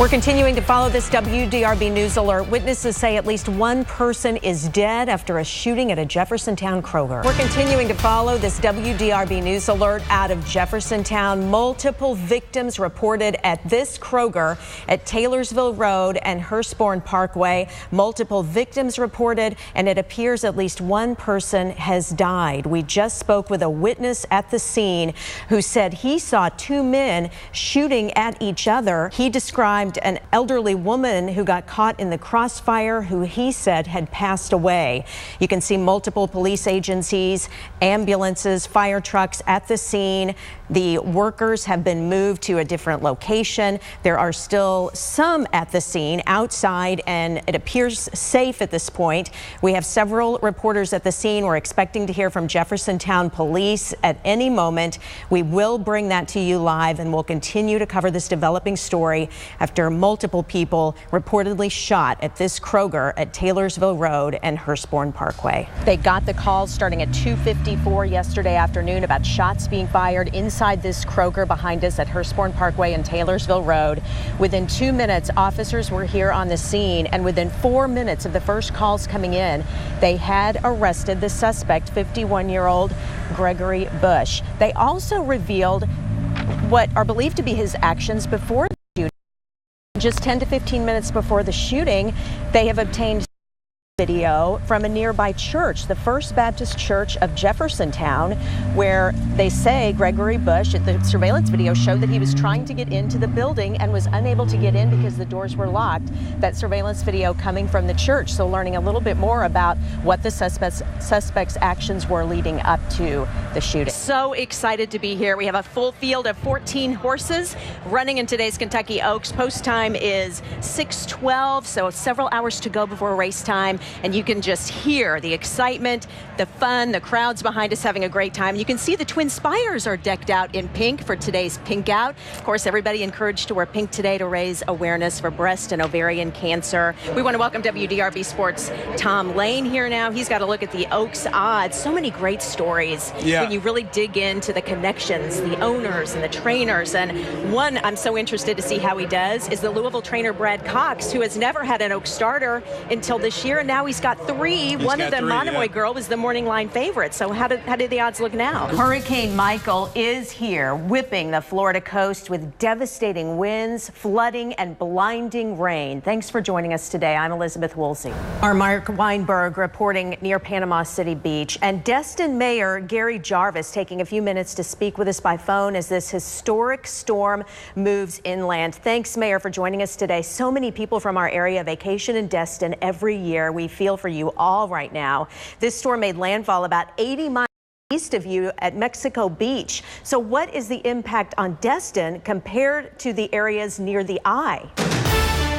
We're continuing to follow this WDRB News alert. Witnesses say at least one person is dead after a shooting at a Jeffersontown Kroger. We're continuing to follow this WDRB News alert out of Jeffersontown. Multiple victims reported at this Kroger at Taylorsville Road and Hurstbourne Parkway. Multiple victims reported, and it appears at least one person has died. We just spoke with a witness at the scene who said he saw two men shooting at each other. He described an elderly woman who got caught in the crossfire, who he said had passed away. You can see multiple police agencies, ambulances, fire trucks at the scene. The workers have been moved to a different location. There are still some at the scene outside, and it appears safe at this point. We have several reporters at the scene. We're expecting to hear from Jeffersontown Police at any moment. We will bring that to you live, and we'll continue to cover this developing story after multiple people reportedly shot at this Kroger at Taylorsville Road and Hurstbourne Parkway. They got the call starting at 2:54 yesterday afternoon about shots being fired inside this Kroger behind us at Hurstbourne Parkway and Taylorsville Road. Within 2 minutes, officers were here on the scene, and within 4 minutes of the first calls coming in, they had arrested the suspect, 51-year-old Gregory Bush. They also revealed what are believed to be his actions before the shooting. Just 10 to 15 minutes before the shooting, they have obtained video from a nearby church, the First Baptist Church of Jeffersontown, where they say Gregory Bush, the surveillance video showed that he was trying to get into the building and was unable to get in because the doors were locked. That surveillance video coming from the church. So learning a little bit more about what the suspect's actions were leading up to the shooting. So excited to be here. We have a full field of 14 horses running in today's Kentucky Oaks. Post time is 6:12, so several hours to go before race time. And you can just hear the excitement, the fun, the crowds behind us having a great time. You can see the Twin Spires are decked out in pink for today's Pink Out. Of course, everybody encouraged to wear pink today to raise awareness for breast and ovarian cancer. We want to welcome WDRB Sports' Tom Lane here now. He's got a look at the Oaks odds. So many great stories when you really dig into the connections, the owners and the trainers. And one I'm so interested to see how he does is the Louisville trainer Brad Cox, who has never had an Oaks starter until this year. And now he's got three. One of them, Monomoy Girl, was the morning line favorite. So how did the odds look now? Hurricane Michael is here, whipping the Florida coast with devastating winds, flooding, and blinding rain. Thanks for joining us today. I'm Elizabeth Woolsey. Our Mark Weinberg reporting near Panama City Beach. And Destin Mayor Gary Jarvis taking a few minutes to speak with us by phone as this historic storm moves inland. Thanks, Mayor, for joining us today. So many people from our area vacation in Destin every year. We feel for you all right now. This storm made landfall about 80 miles east of you at Mexico Beach. So what is the impact on Destin compared to the areas near the eye?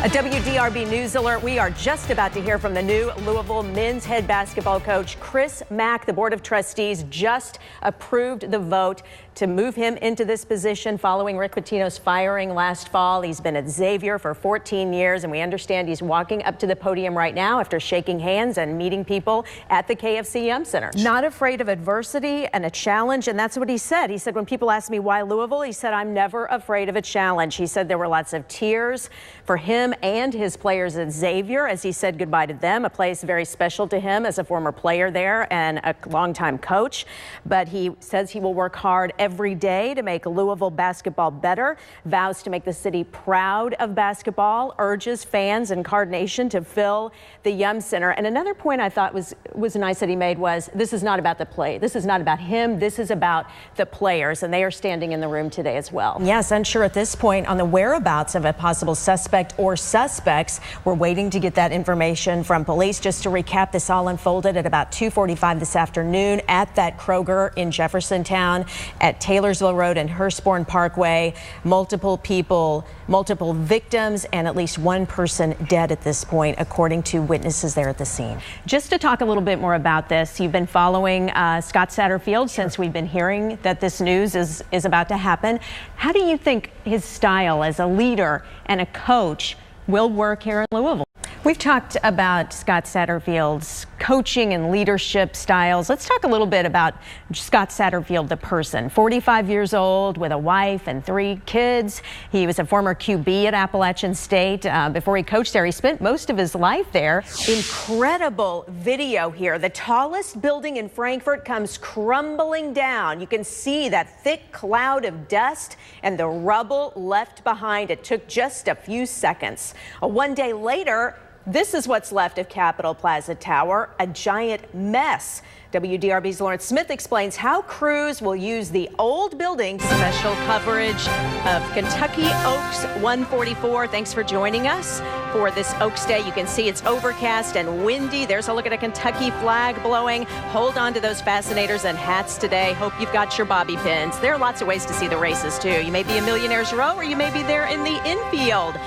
A WDRB News alert. We are just about to hear from the new Louisville men's head basketball coach, Chris Mack. The Board of Trustees just approved the vote to move him into this position following Rick Pitino's firing last fall. He's been at Xavier for 14 years, and we understand he's walking up to the podium right now after shaking hands and meeting people at the KFC Yum Center. Not afraid of adversity and a challenge, and that's what he said. He said when people asked me why Louisville, he said, I'm never afraid of a challenge. He said there were lots of tears for him and his players at Xavier as he said goodbye to them, a place very special to him as a former player there and a longtime coach. But he says he will work hard every day to make Louisville basketball better, vows to make the city proud of basketball, urges fans and Card Nation to fill the Yum Center. And another point I thought was nice that he made was this is not about the play. This is not about him. This is about the players, and they are standing in the room today as well. Yes, unsure at this point on the whereabouts of a possible suspect or suspects. We're waiting to get that information from police. Just to recap, this all unfolded at about 2:45 this afternoon at that Kroger in Jeffersontown at Taylorsville Road and Hurstbourne Parkway. Multiple people, multiple victims, and at least one person dead at this point, according to witnesses there at the scene. Just to talk a little bit more about this, you've been following Scott Satterfield since we've been hearing that this news is about to happen. How do you think his style as a leader and a coach will work here in Louisville? We've talked about Scott Satterfield's coaching and leadership styles. Let's talk a little bit about Scott Satterfield, the person. 45 years old with a wife and 3 kids. He was a former QB at Appalachian State. Before he coached there, he spent most of his life there. Incredible video here. The tallest building in Frankfurt comes crumbling down. You can see that thick cloud of dust and the rubble left behind. It took just a few seconds. One day later, this is what's left of Capitol Plaza Tower, a giant mess. WDRB's Lawrence Smith explains how crews will use the old building. Special coverage of Kentucky Oaks 144. Thanks for joining us for this Oaks Day. You can see it's overcast and windy. There's a look at a Kentucky flag blowing. Hold on to those fascinators and hats today. Hope you've got your bobby pins. There are lots of ways to see the races too. You may be in Millionaire's Row or you may be there in the infield.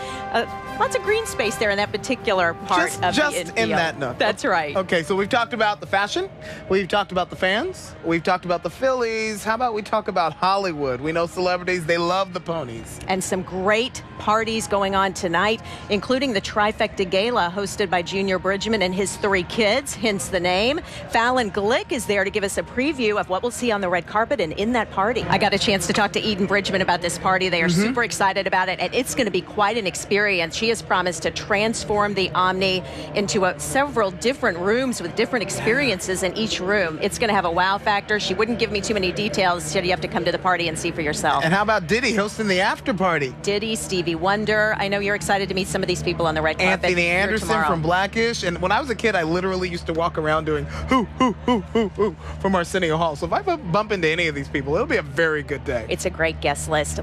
Lots of green space there in that particular part of the infield. Just in that nook. That's right. Okay, so we've talked about the fashion. We've talked about the fans. We've talked about the Phillies. How about we talk about Hollywood? We know celebrities, they love the ponies. And some great parties going on tonight, including the Trifecta Gala hosted by Junior Bridgman and his 3 kids, hence the name. Fallon Glick is there to give us a preview of what we'll see on the red carpet and in that party. I got a chance to talk to Eden Bridgman about this party. They are super excited about it, and it's going to be quite an experience. She has promised to transform the Omni into several different rooms with different experiences in each room. It's going to have a wow factor. She wouldn't give me too many details, so you have to come to the party and see for yourself. And how about Diddy hosting the after party? Diddy, Stevie Wonder. I know you're excited to meet some of these people on the red carpet. Anthony Anderson from Blackish. And when I was a kid, I literally used to walk around doing hoo, hoo, hoo, hoo, hoo from Arsenio Hall. So if I bump into any of these people, it'll be a very good day. It's a great guest list.